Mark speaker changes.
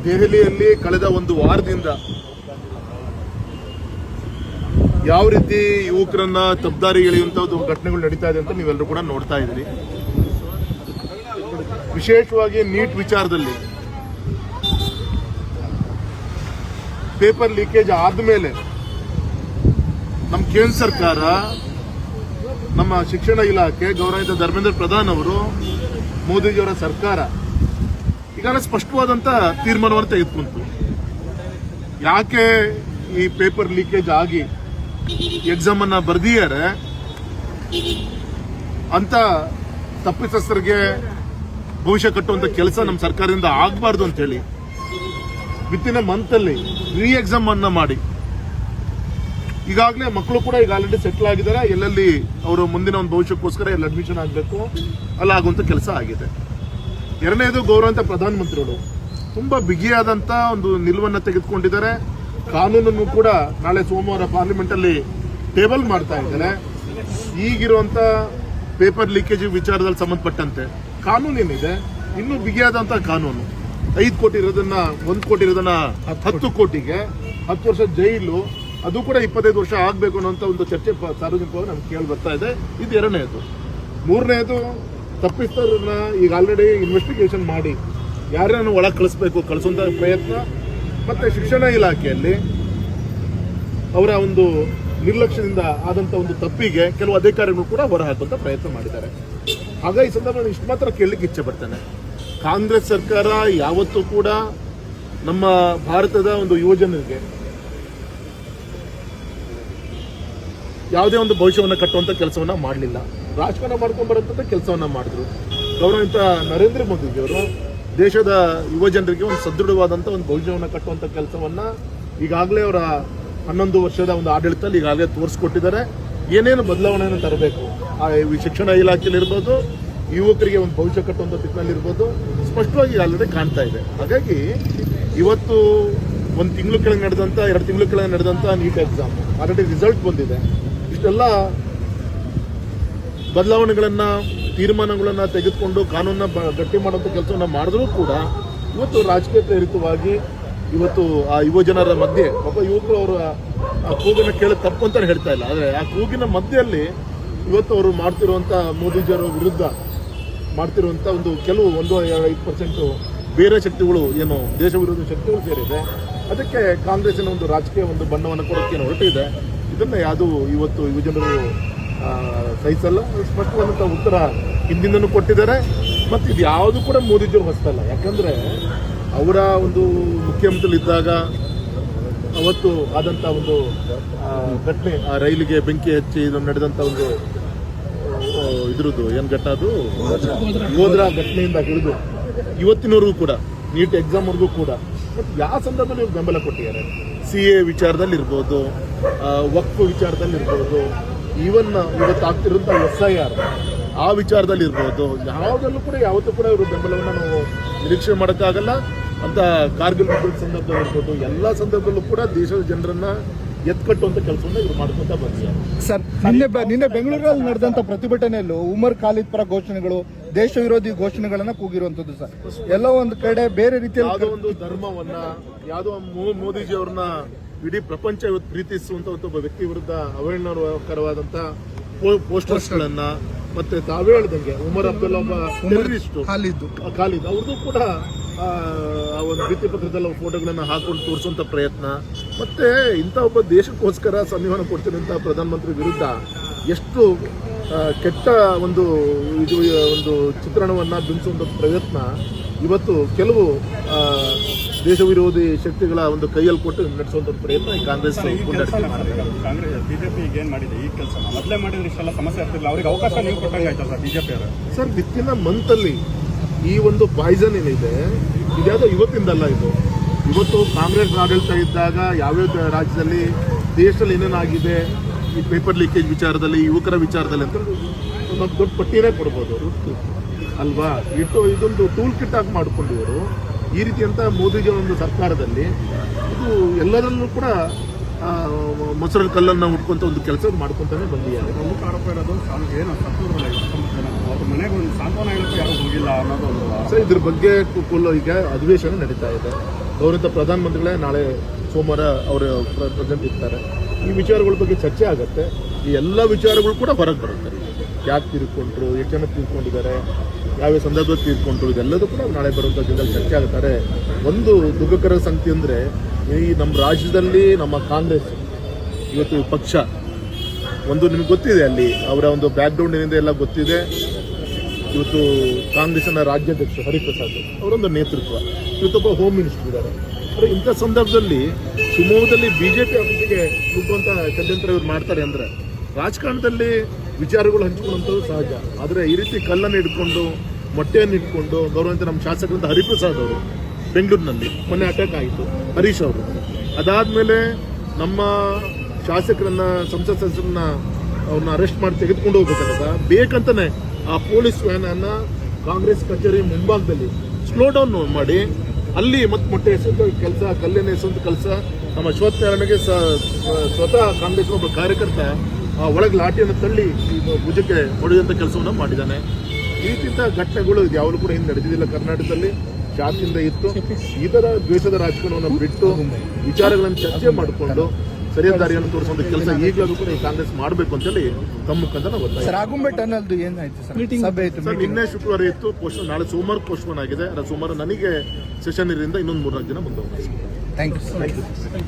Speaker 1: ದೆಹಲಿಯಲ್ಲಿ ಕಳೆದ ಒಂದು ವಾರದಿಂದ ಯಾವ ರೀತಿ ಯುವಕರನ್ನ ತಪ್ಪದಾರಿ ಎಳೆಯುವಂತ ಘಟನೆಗಳು ನಡೀತಾ ಇದೆ ಅಂತ ನೀವೆಲ್ಲರೂ ಕೂಡ ನೋಡ್ತಾ ಇದ್ದೀರಿ. ವಿಶೇಷವಾಗಿ ನೀಟ್ ವಿಚಾರದಲ್ಲಿ ಪೇಪರ್ ಲೀಕೇಜ್ ಆದ್ಮೇಲೆ ನಮ್ಮ ಕೇಂದ್ರ ಸರ್ಕಾರ, ನಮ್ಮ ಶಿಕ್ಷಣ ಇಲಾಖೆ, ಗೌರವಿತ ಧರ್ಮೇಂದ್ರ ಪ್ರಧಾನ್ ಅವರು, ಮೋದಿಜಿಯವರ ಸರ್ಕಾರ ಈಗಾಗಲೇ ಸ್ಪಷ್ಟವಾದಂತ ತೀರ್ಮಾನವನ್ನು ತೆಗೆದುಕೊಂತು. ಯಾಕೆ ಈ ಪೇಪರ್ ಲೀಕೇಜ್ ಆಗಿ ಎಕ್ಸಾಮ್ ಅನ್ನ ಬರ್ದಿದ್ದಾರೆ ಅಂತ ತಪ್ಪಿತಸ್ಥರಿಗೆ ಭವಿಷ್ಯ ಕಟ್ಟುವಂತ ಕೆಲಸ ನಮ್ಮ ಸರ್ಕಾರದಿಂದ ಆಗಬಾರ್ದು ಅಂತ ಹೇಳಿ ವಿತಿನ್ ಎ ಮಂತ್ ಅಲ್ಲಿ ರೀ ಎಕ್ಸಾಮ್ ಅನ್ನ ಮಾಡಿ ಈಗಾಗಲೇ ಮಕ್ಕಳು ಕೂಡ ಈಗ ಆಲ್ರೆಡಿ ಸೆಟ್ಲ್ ಆಗಿದ್ದಾರೆ. ಎಲ್ಲೆಲ್ಲಿ ಅವರು ಮುಂದಿನ ಒಂದು ಭವಿಷ್ಯಕ್ಕೋಸ್ಕರ ಎಲ್ಲ ಅಡ್ಮಿಷನ್ ಆಗಬೇಕು ಅಲ್ಲ ಆಗುವಂತ ಕೆಲಸ ಆಗಿದೆ. ಎರಡನೇದು, ಗೌರವಂತ ಪ್ರಧಾನಮಂತ್ರಿಗಳು ತುಂಬಾ ಬಿಗಿಯಾದಂತ ಒಂದು ನಿಲುವನ್ನು ತೆಗೆದುಕೊಂಡಿದ್ದಾರೆ. ಕಾನೂನನ್ನು ಕೂಡ ನಾಳೆ ಸೋಮವಾರ ಪಾರ್ಲಿಮೆಂಟ್ ಅಲ್ಲಿ ಟೇಬಲ್ ಮಾಡ್ತಾ ಇದ್ದಾರೆ. ಈಗಿರುವಂತ ಪೇಪರ್ ಲೀಕೇಜ್ ವಿಚಾರದಲ್ಲಿ ಸಂಬಂಧಪಟ್ಟಂತೆ ಕಾನೂನೇನಿದೆ, ಇನ್ನೂ ಬಿಗಿಯಾದಂತ ಕಾನೂನು. 5 ಕೋಟಿ ಇರೋದನ್ನ 1 ಕೋಟಿ ಇರೋದನ್ನ 10 ಕೋಟಿಗೆ 10 ವರ್ಷ ಜೈಲು, ಅದು ಕೂಡ 25 ವರ್ಷ ಆಗಬೇಕು ಅನ್ನೋಂಥ ಒಂದು ಚರ್ಚೆ ಸಾರ್ವಜನಿಕವಾಗಿ ನಮ್ಗೆ ಕೇಳಿ ಬರ್ತಾ ಇದೆ. ಇದು ಎರಡನೇದು. ಮೂರನೇದು, ತಪ್ಪಿಸ್ತರನ್ನ ಈಗ ಆಲ್ರೆಡಿ ಇನ್ವೆಸ್ಟಿಗೇಷನ್ ಮಾಡಿ ಯಾರನ್ನು ಒಳಗೆ ಕಳಿಸುವಂತ ಪ್ರಯತ್ನ, ಮತ್ತೆ ಶಿಕ್ಷಣ ಇಲಾಖೆಯಲ್ಲಿ ಅವರ ಒಂದು ನಿರ್ಲಕ್ಷ್ಯದಿಂದ ಆದಂತ ಒಂದು ತಪ್ಪಿಗೆ ಕೆಲವು ಅಧಿಕಾರಿಗಳು ಕೂಡ ಹೊರಹಾಕುವಂತ ಪ್ರಯತ್ನ ಮಾಡಿದ್ದಾರೆ. ಹಾಗಾಗಿ ಈ ಸಂದರ್ಭದಲ್ಲಿ ಇಷ್ಟು ಮಾತ್ರ ಕೇಳಲಿಕ್ಕೆ ಇಚ್ಛೆ ಪಡ್ತೇನೆ, ಕಾಂಗ್ರೆಸ್ ಸರ್ಕಾರ ಯಾವತ್ತೂ ಕೂಡ ನಮ್ಮ ಭಾರತದ ಒಂದು ಯುವಜನರಿಗೆ ಯಾವುದೇ ಒಂದು ಭವಿಷ್ಯವನ್ನು ಕಟ್ಟುವಂತ ಕೆಲಸವನ್ನ ಮಾಡಲಿಲ್ಲ. ರಾಜಕಾರಣ ಮಾಡ್ಕೊಂಡು ಬರುವಂತ ಕೆಲಸವನ್ನ ಮಾಡಿದ್ರು. ಗೌರವಿತ ನರೇಂದ್ರ ಮೋದಿಜಿಯವರು ದೇಶದ ಯುವಜನರಿಗೆ ಒಂದು ಸದೃಢವಾದಂತ ಒಂದು ಭವಿಷ್ಯವನ್ನು ಕಟ್ಟುವಂತ ಕೆಲಸವನ್ನ ಈಗಾಗಲೇ ಅವರ 11 ವರ್ಷದ ಒಂದು ಆಡಳಿತದಲ್ಲಿ ಈಗಾಗಲೇ ತೋರಿಸ್ಕೊಟ್ಟಿದ್ದಾರೆ. ಏನೇನು ಬದಲಾವಣೆಯನ್ನು ತರಬೇಕು ಆ ಶಿಕ್ಷಣ ಇಲಾಖೆಯಲ್ಲಿ ಇರ್ಬೋದು, ಯುವಕರಿಗೆ ಒಂದು ಭವಿಷ್ಯ ಕಟ್ಟುವಂಥ ದಿಕ್ಕಿನಲ್ಲಿ ಇರ್ಬೋದು, ಸ್ಪಷ್ಟವಾಗಿ ಆಲ್ರೆಡಿ ಕಾಣ್ತಾ ಇದೆ. ಹಾಗಾಗಿ ಇವತ್ತು 1 ತಿಂಗಳು ಕೆಳಗೆ ನಡೆದಂಥ 2 ತಿಂಗಳು ಕೆಳಗೆ ನಡೆದಂಥ ನೀಟ್ ಎಕ್ಸಾಮ್ ಆಲ್ರೆಡಿ ರಿಸಲ್ಟ್ ಬಂದಿದೆ. ಇಷ್ಟೆಲ್ಲ ಬದಲಾವಣೆಗಳನ್ನ, ತೀರ್ಮಾನಗಳನ್ನ ತೆಗೆದುಕೊಂಡು ಕಾನೂನನ್ನ ಗಟ್ಟಿ ಮಾಡುವಂಥ ಕೆಲಸವನ್ನ ಮಾಡಿದ್ರೂ ಕೂಡ ಇವತ್ತು ರಾಜಕೀಯ ಪ್ರೇರಿತವಾಗಿ ಇವತ್ತು ಆ ಯುವಜನರ ಮಧ್ಯೆ ಒಬ್ಬ ಯುವಕರು ಅವರ ಕೂಗನ್ನು ಕೇಳಿ ತಪ್ಪು ಅಂತ ಹೇಳ್ತಾ ಇಲ್ಲ, ಆದರೆ ಆ ಕೂಗಿನ ಮಧ್ಯೆಯಲ್ಲಿ ಇವತ್ತು ಅವರು ಮಾಡ್ತಿರುವಂಥ ಮೋದಿಜಿಯವರ ವಿರುದ್ಧ ಮಾಡ್ತಿರುವಂಥ ಒಂದು ಕೆಲವು 1-5% ಬೇರೆ ಶಕ್ತಿಗಳು ಏನು ದೇಶ ವಿರೋಧಿ ಶಕ್ತಿಗಳು ಸೇರಿದೆ. ಅದಕ್ಕೆ ಕಾಂಗ್ರೆಸ್ಸಿನ ಒಂದು ರಾಜಕೀಯ ಒಂದು ಬಣ್ಣವನ್ನು ಕೊಡೋಕೆ ಹೊರಟಿದೆ. ಇದನ್ನ ಯಾವುದು ಇವತ್ತು ಯುವಜನರು ಸಹಿಸಲ್ಲ. ಸ್ಪಷ್ಟವಾದಂಥ ಉತ್ತರ ಹಿಂದಿಂದನೂ ಕೊಟ್ಟಿದ್ದಾರೆ. ಮತ್ತು ಇದು ಯಾವುದು ಕೂಡ ಮೋದಿಜಿಯವರು ಹೊಸತಲ್ಲ. ಯಾಕಂದ್ರೆ ಅವರ ಒಂದು ಮುಖ್ಯಮಂತ್ರಿ ಇದ್ದಾಗ ಅವತ್ತು ಆದಂಥ ಒಂದು ಘಟನೆ, ಆ ರೈಲಿಗೆ ಬೆಂಕಿ ಹಚ್ಚಿ ನಡೆದಂಥ ಒಂದು ಇದ್ರದ್ದು ಏನು ಘಟನೆ, ಅದು ಯೋಧರ ಘಟನೆಯಿಂದ ಹಿಡಿದು ಇವತ್ತಿನವರೆಗೂ ಕೂಡ ನೀಟ್ ಎಕ್ಸಾಮ್ವರೆಗೂ ಕೂಡ ಮತ್ತು ಯಾವ ಸಂದರ್ಭದಲ್ಲಿ ಇವ್ರು ಬೆಂಬಲ ಕೊಟ್ಟಿದ್ದಾರೆ. CA ವಿಚಾರದಲ್ಲಿ ಇರ್ಬೋದು, ವಕ್ಫ್ ವಿಚಾರದಲ್ಲಿ ಇರ್ಬೋದು, ಈವನ್ ಇವತ್ತು ಆಗ್ತಿರೋಂಥ SIR ಆ ವಿಚಾರದಲ್ಲಿ ಇರ್ಬೋದು, ಯಾವುದಲ್ಲೂ ಕೂಡ ಯಾವತ್ತೂ ಕೂಡ ಇವರು ಬೆಂಬಲವನ್ನು ನಾವು ನಿರೀಕ್ಷೆ ಮಾಡೋಕ್ಕಾಗಲ್ಲ ಅಂತ. ಕಾರ್ಗಿಲ್ ಸಂದರ್ಭದಲ್ಲಿ ಇರ್ಬೋದು, ಎಲ್ಲ ಸಂದರ್ಭದಲ್ಲೂ ಕೂಡ ದೇಶದ ಜನರನ್ನ ಎತ್ಕಟ್ಟುವಂತ ಕೆಲಸವನ್ನ ಇವರು ಮಾಡ್ಕೊಂತ ಬಂದಿದ್ದಾರೆ.
Speaker 2: ಸರ್, ನಿನ್ನೆ ಬೆಂಗಳೂರಲ್ಲಿ ನಡೆದಂತ ಪ್ರತಿಭಟನೆಯಲ್ಲೂ ಉಮರ್ ಖಾಲಿದ್ ಪರ ಘೋಷಣೆಗಳು, ದೇಶ ವಿರೋಧಿ ಘೋಷಣೆಗಳನ್ನ ಕೂಗಿರುವಂತದ್ದು ಸರ್. ಎಲ್ಲ ಒಂದು ಕಡೆ ಬೇರೆ ರೀತಿಯಲ್ಲಿ
Speaker 1: ಯಾವುದೋ ಒಂದು ಧರ್ಮವನ್ನ, ಯಾವುದೋ ಮೋದಿಜಿ ಅವ್ರನ್ನ ಇಡೀ ಪ್ರಪಂಚ ಇವತ್ತು ಪ್ರೀತಿಸುವಂತ ಒಬ್ಬ ವ್ಯಕ್ತಿ ವಿರುದ್ಧ ಅವಹೇಳನಕರವಾದಂತ ಪೋಸ್ಟರ್ಸ್ಗಳನ್ನ, ಮತ್ತೆ ತಾವೇ ಹೇಳ್ದಂಗೆ ಉಮರ್ ಅಬ್ದುಲ್ಲಾ ಒಬ್ಬ ಟೆರರಿಸ್ಟ್ ಖಾಲಿದ್ ಅವ್ರದ್ದು ಕೂಡ ಆ ಒಂದು ಭಿತ್ತಿ ಪತ್ರದಲ್ಲಿ ಫೋಟೋಗಳನ್ನ ಹಾಕೊಂಡು ತೋರಿಸುವಂತ ಪ್ರಯತ್ನ, ಮತ್ತೆ ಇಂಥ ಒಬ್ಬ ದೇಶಕ್ಕೋಸ್ಕರ ಸಂವಿಧಾನ ಕೊಡ್ತಿರುವಂತಹ ಪ್ರಧಾನಮಂತ್ರಿ ವಿರುದ್ಧ ಎಷ್ಟು ಕೆಟ್ಟ ಒಂದು ಚಿತ್ರಣವನ್ನ ಬಿಂಬಿಸುವಂತ ಪ್ರಯತ್ನ ಇವತ್ತು ಕೆಲವು ದೇಶ ವಿರೋಧಿ ಶಕ್ತಿಗಳ ಒಂದು ಕೈಯಲ್ಲಿ ಕೊಟ್ಟು ನಡೆಸುವಂತ ಪ್ರಯತ್ನ ಈ ಕಾಂಗ್ರೆಸ್
Speaker 3: ಬಿಜೆಪಿ ಏನ್ ಮಾಡಿದೆ ಈ ಕೆಲಸ ಮೊದಲೇ ಮಾಡಿದ್ರೆ ಇಷ್ಟೆಲ್ಲ ಸಮಸ್ಯೆ ಆಗ್ತಿಲ್ಲ. ಅವ್ರಿಗೆ ಅವಕಾಶ ನೀವು ಕೊಟ್ಟಂಗೆ ಆಯ್ತಾ ಸರ್ ಬಿಜೆಪಿ ಅವರು?
Speaker 1: ಸರ್, ವಿತ್ತಿನ ಮಂತ್ ಅಲ್ಲಿ ಈ ಒಂದು ಪಾಯ್ಸನ್ ಏನಿದೆ ಇದ್ಯಾವುದೋ ಇವತ್ತಿಂದಲ್ಲ. ಇವತ್ತು ಕಾಂಗ್ರೆಸ್ ಆಡಳಿತ ಇದ್ದಾಗ ಯಾವ್ಯಾವ ರಾಜ್ಯದಲ್ಲಿ ದೇಶದಲ್ಲಿ ಏನೇನಾಗಿದೆ ಈ ಪೇಪರ್ ಲೀಕೇಜ್ ವಿಚಾರದಲ್ಲಿ, ಯುವಕರ ವಿಚಾರದಲ್ಲಿ ಅಂತ ಒಂದು ದೊಡ್ಡ ಪಟ್ಟಿನೇ ಕೊಡ್ಬೋದು ಅಲ್ವಾ. ಇದೊಂದು ಟೂಲ್ ಕಿಟ್ ಆಗಿ ಮಾಡಿಕೊಂಡಿವರು ಈ ರೀತಿಯಂತ ಮೋದಿಜಿ ಒಂದು ಸರ್ಕಾರದಲ್ಲಿ ಇದು ಎಲ್ಲರಲ್ಲೂ ಕೂಡ ಮೊಸರಲ್ಲಿ ಕಲ್ಲನ್ನು ಹುಡ್ಕೊಂತ ಒಂದು ಕೆಲಸ ಮಾಡ್ಕೊಂತಾನೆ ಬಂದಿದ್ದಾರೆ.
Speaker 3: ಪ್ರಮುಖ ಆರೋಪ ಇರೋದು ಏನು ಸತ್ತೂರಲ್ಲ 19 ಜನ ಅವ್ರ ಮನೆಗೆ ಒಂದು ಸಾಂತ್ವನ ಹೇಳಕ್ಕೂ ಯಾರು ಹೋಗಿಲ್ಲ ಅನ್ನೋದು ಒಂದು
Speaker 1: ಸರ್, ಇದ್ರ ಬಗ್ಗೆ ಈಗ ಅಧಿವೇಶನ ನಡೀತಾ ಇದೆ. ಗೌರವಿತ ಪ್ರಧಾನಮಂತ್ರಿಗಳೇ ನಾಳೆ ಸೋಮವಾರ ಅವರು ಪ್ರೆಸೆಂಟ್ ಇರ್ತಾರೆ. ಈ ವಿಚಾರಗಳ ಬಗ್ಗೆ ಚರ್ಚೆ ಆಗುತ್ತೆ. ಈ ಎಲ್ಲ ವಿಚಾರಗಳು ಕೂಡ ಹೊರಗೆ ಬರುತ್ತೆ. ಯಾಕೆ ತೀರ್ಕೊಂಡ್ರು, ಎಷ್ಟು ಜನ ತೀರ್ಕೊಂಡಿದ್ದಾರೆ, ಯಾವ್ಯಾವ ಸಂದರ್ಭದಲ್ಲಿ ತೀರ್ಕೊಂಡ್ರು, ಇದೆಲ್ಲದೂ ಕೂಡ ನಾಳೆ ಬರುವಂಥ ದಿನದಲ್ಲಿ ಚರ್ಚೆ ಆಗುತ್ತಾರೆ. ಒಂದು ದುಃಖಕರ ಸಂಗತಿ ಅಂದರೆ ಈ ನಮ್ಮ ರಾಜ್ಯದಲ್ಲಿ ನಮ್ಮ ಕಾಂಗ್ರೆಸ್ ಇವತ್ತು ಪಕ್ಷ ಒಂದು ನಿಮ್ಗೆ ಗೊತ್ತಿದೆ, ಅಲ್ಲಿ ಅವರ ಒಂದು ಬ್ಯಾಕ್ಗ್ರೌಂಡಿನಿಂದ ಎಲ್ಲ ಗೊತ್ತಿದೆ. ಇವತ್ತು ಕಾಂಗ್ರೆಸ್ನ ರಾಜ್ಯಾಧ್ಯಕ್ಷ ಹರಿಪ್ರಸಾದ್ ಅವರೊಂದು ನೇತೃತ್ವ, ಇವತ್ತೊಬ್ಬ ಹೋಮ್ ಮಿನಿಸ್ಟರ್ ಇದ್ದಾರೆ. ಆದರೆ ಇಂಥ ಸಂದರ್ಭದಲ್ಲಿ ಶಿವಮೊಗ್ಗದಲ್ಲಿ ಬಿಜೆಪಿ ಆಫೀಸಿಗೆ ನುಗ್ಗುವಂಥ ಷಡ್ಯಂತ್ರ ಇವ್ರು ಮಾಡ್ತಾರೆ ಅಂದರೆ ರಾಜಕಾರಣದಲ್ಲಿ ವಿಚಾರಗಳು ಹಂಚಿಕೊಳ್ಳುವಂಥದ್ದು ಸಹಜ. ಆದರೆ ಈ ರೀತಿ ಕಲ್ಲನ್ನು ಹಿಡ್ಕೊಂಡು ಮೊಟ್ಟೆಯನ್ನು ಇಟ್ಕೊಂಡು ಗೌರವಂತ ನಮ್ಮ ಶಾಸಕರಂತ ಹರಿಪ್ರಸಾದ್ ಅವರು ಬೆಂಗಳೂರಿನಲ್ಲಿ ಮೊನ್ನೆ ಅಟ್ಯಾಕ್ ಆಯಿತು, ಹರೀಶ್ ಅವರು. ಅದಾದಮೇಲೆ ನಮ್ಮ ಶಾಸಕರನ್ನ, ಸಂಸತ್ ಸದಸ್ಯರನ್ನ ಅವ್ರನ್ನ ಅರೆಸ್ಟ್ ಮಾಡಿ ತೆಗೆದುಕೊಂಡು ಹೋಗ್ಬೇಕಾದಾಗ ಬೇಕಂತಾನೆ ಆ ಪೊಲೀಸ್ ವ್ಯಾನನ್ನು ಕಾಂಗ್ರೆಸ್ ಕಚೇರಿ ಮುಂಭಾಗದಲ್ಲಿ ಸ್ಲೋ ಡೌನ್ ಮಾಡಿ ಅಲ್ಲಿ ಮತ್ತೆ ಮೊಟ್ಟೆ ಎಸೆಯುವಂಥ ಕೆಲಸ, ಕಲ್ಲಿನ ಎಸೆಯುವಂಥ ಕೆಲಸ. ನಮ್ಮ ಅಶ್ವತ್ಥನಾರಾಯಣಗೆ ಸ್ವತಃ ಕಾಂಗ್ರೆಸ್ ಒಬ್ಬ ಕಾರ್ಯಕರ್ತ ಒಳಗೆ ಲಾಠಿಯನ್ನು ತಳ್ಳಿ ಭುಜಕ್ಕೆ ಹೊಡೆಯುವಂಥ ಕೆಲಸವನ್ನು ಮಾಡಿದ್ದಾನೆ. ಈ ರೀತಿಯಿಂದ ಘಟನೆಗಳು ಯಾವಾಗಲೂ ಕೂಡ ಹಿಂದೆ ನಡೆದಿದ್ದಿಲ್ಲ ಕರ್ನಾಟಕದಲ್ಲಿ. ಶಾತಿಯಿಂದ ಇತ್ತು. ಈ ಥರ ದ್ವೇಷದ ರಾಜಕಾರಣವನ್ನು ಬಿಟ್ಟು ವಿಚಾರಗಳನ್ನು ಚರ್ಚೆ ಮಾಡಿಕೊಂಡು ಸರಿಯಾದ ದಾರಿಯನ್ನು ತೋರಿಸುವಂಥ ಕೆಲಸ ಈಗಲೂ ಕೂಡ ಈ ಕಾಂಗ್ರೆಸ್ ಮಾಡಬೇಕು ಅಂತೇಳಿ ತಮ್ಮ ಮುಖಾಂತರ ನಾವು ಒತ್ತಾಯ.
Speaker 2: ಸರ್, ಆಗುಂಬೆ ಟನಲ್ದು ಏನಾಯ್ತು ಸರ್? ಸಭೆ ಇತ್ತು,
Speaker 1: ಸರ್, ನಿನ್ನೆ ಶುಕ್ರವಾರ ಇತ್ತು, ನಾಳೆ ಸೋಮವಾರ ಪೋಸ್ಟ್ಪೋನ್ ಆಗಿದೆ. ಸೋಮವಾರ ನನಗೆ ಸೆಷನ್ ಇರೋದ್ರಿಂದ ಇನ್ನೊಂದು 3-4 ದಿನ ಮುಂದೆ ಹೋಗ್ತೀವಿ.
Speaker 2: Thank you.